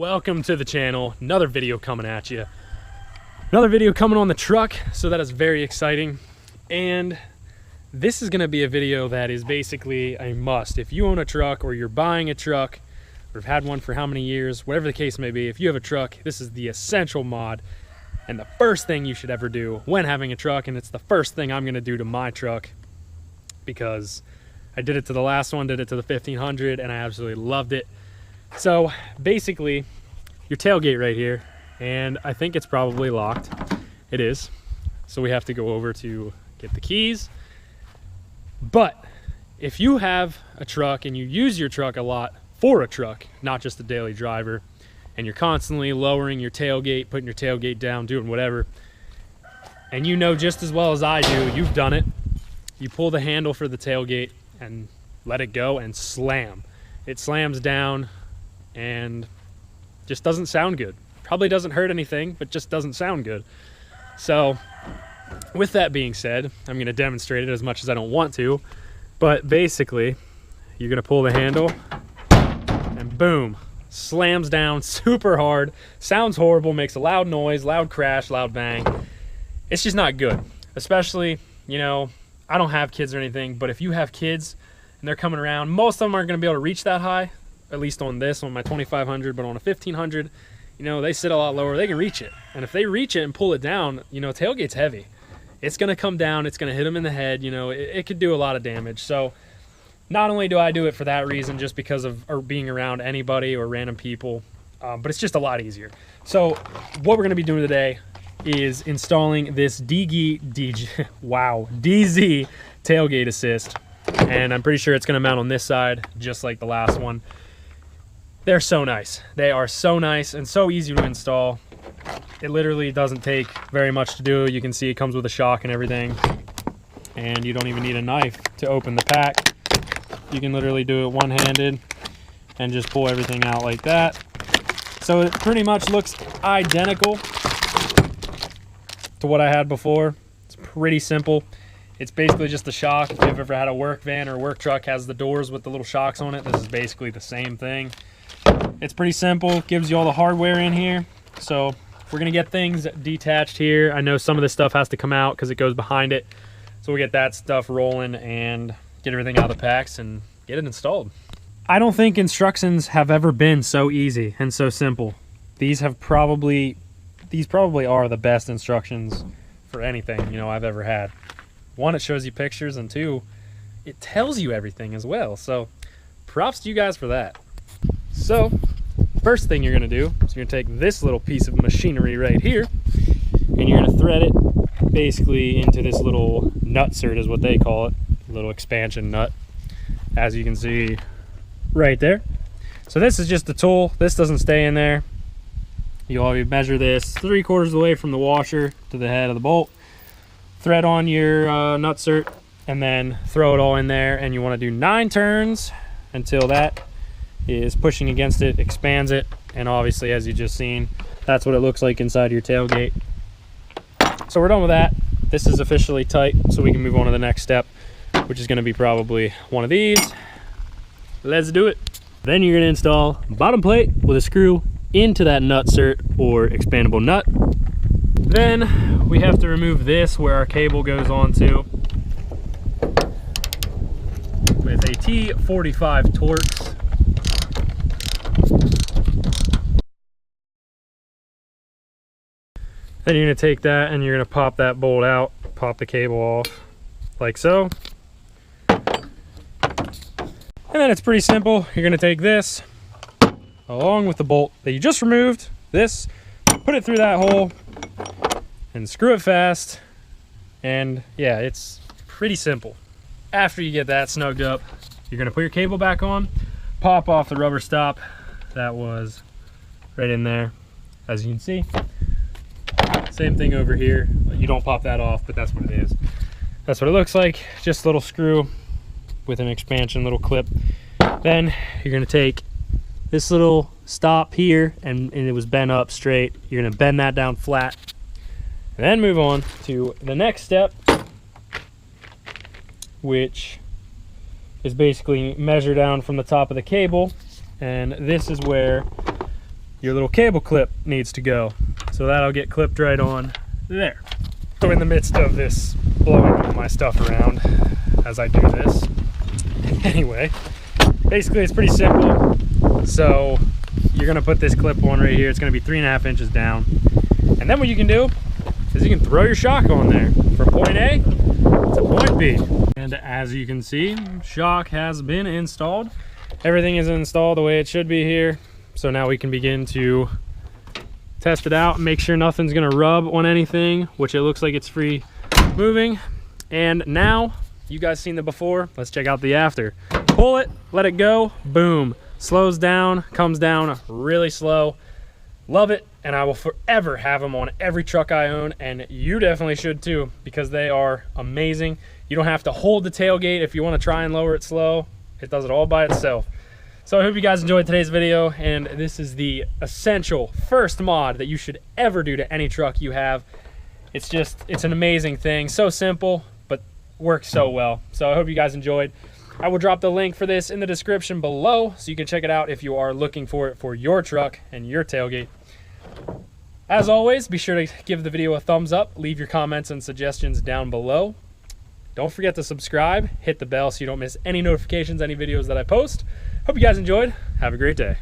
Welcome to the channel. Another video coming at you. Another video coming on the truck, so that is very exciting. And this is going to be a video that is basically a must. If you own a truck or you're buying a truck or have had one for how many years, whatever the case may be, if you have a truck, this is the essential mod and the first thing you should ever do when having a truck. And it's the first thing I'm going to do to my truck because I did it to the last one, did it to the 1500, and I absolutely loved it. So basically, your tailgate right here, and I think it's probably locked. It is. So we have to go over to get the keys. But if you have a truck and you use your truck a lot for a truck, not just a daily driver, and you're constantly lowering your tailgate, putting your tailgate down, doing whatever, and you know just as well as I do, you've done it, you pull the handle for the tailgate and let it go and slam. It slams down and just doesn't sound good. Probably doesn't hurt anything, but just doesn't sound good. So with that being said, I'm going to demonstrate it as much as I don't want to, but basically you're going to pull the handle and boom, slams down super hard, sounds horrible, makes a loud noise, loud crash, loud bang. It's just not good. Especially, you know, I don't have kids or anything, but if you have kids and they're coming around, most of them aren't going to be able to reach that high, at least on this, on my 2500, but on a 1500, you know, they sit a lot lower, they can reach it. And if they reach it and pull it down, you know, tailgate's heavy. It's going to come down, it's going to hit them in the head, you know, it could do a lot of damage. So not only do I do it for that reason, just because of being around anybody or random people, but it's just a lot easier. So what we're going to be doing today is installing this DZ tailgate assist. And I'm pretty sure it's going to mount on this side, just like the last one. They're so nice. They are so nice and so easy to install. It literally doesn't take very much to do. You can see it comes with a shock and everything. And you don't even need a knife to open the pack. You can literally do it one-handed and just pull everything out like that. So it pretty much looks identical to what I had before. It's pretty simple. It's basically just the shock. If you've ever had a work van or a work truck has the doors with the little shocks on it, this is basically the same thing. It's pretty simple, gives you all the hardware in here. So we're gonna get things detached here. I know some of this stuff has to come out because it goes behind it. So we get that stuff rolling and get everything out of the packs and get it installed. I don't think instructions have ever been so easy and so simple. These probably are the best instructions for anything, you know, I've ever had. One, it shows you pictures, and two, it tells you everything as well. So props to you guys for that. So first thing you're going to do is you're going to take this little piece of machinery right here and you're going to thread it basically into this little nutsert is what they call it, a little expansion nut, as you can see right there. So this is just the tool. This doesn't stay in there. You'll measure this 3/4 of the way from the washer to the head of the bolt. Thread on your nutsert and then throw it all in there, and you want to do 9 turns until that is pushing against it, expands it, and obviously, as you just seen, that's what it looks like inside your tailgate. So we're done with that. This is officially tight, so we can move on to the next step, which is going to be probably one of these. Let's do it. Then you're going to install bottom plate with a screw into that nutsert or expandable nut. Then we have to remove this where our cable goes on to with a T45 Torx. Then you're going to take that and you're going to pop that bolt out, pop the cable off like so. And then it's pretty simple. You're going to take this along with the bolt that you just removed, this, put it through that hole and screw it fast. And yeah, it's pretty simple. After you get that snugged up, you're going to put your cable back on, pop off the rubber stop that was right in there, as you can see. Same thing over here. You don't pop that off, but that's what it is. That's what it looks like. Just a little screw with an expansion little clip. Then you're going to take this little stop here, and it was bent up straight. You're going to bend that down flat and then move on to the next step, which is basically measure down from the top of the cable. And this is where your little cable clip needs to go. So that'll get clipped right on there. So in the midst of this blowing all my stuff around as I do this, anyway, basically it's pretty simple. So you're gonna put this clip on right here. It's gonna be 3.5 inches down. And then what you can do is you can throw your shock on there from point A to point B. And as you can see, shock has been installed. Everything is installed the way it should be here. So now we can begin to test it out and make sure nothing's gonna rub on anything, which it looks like it's free moving. And now, you guys seen the before, let's check out the after. Pull it, let it go, boom. Slows down, comes down really slow. Love it, and I will forever have them on every truck I own, and you definitely should too, because they are amazing. You don't have to hold the tailgate if you wanna try and lower it slow. It does it all by itself. So I hope you guys enjoyed today's video, and this is the essential first mod that you should ever do to any truck you have. It's an amazing thing. So simple, but works so well. So I hope you guys enjoyed. I will drop the link for this in the description below, so you can check it out if you are looking for it for your truck and your tailgate. As always, be sure to give the video a thumbs up, leave your comments and suggestions down below. Don't forget to subscribe, hit the bell so you don't miss any notifications, any videos that I post. Hope you guys enjoyed. Have a great day.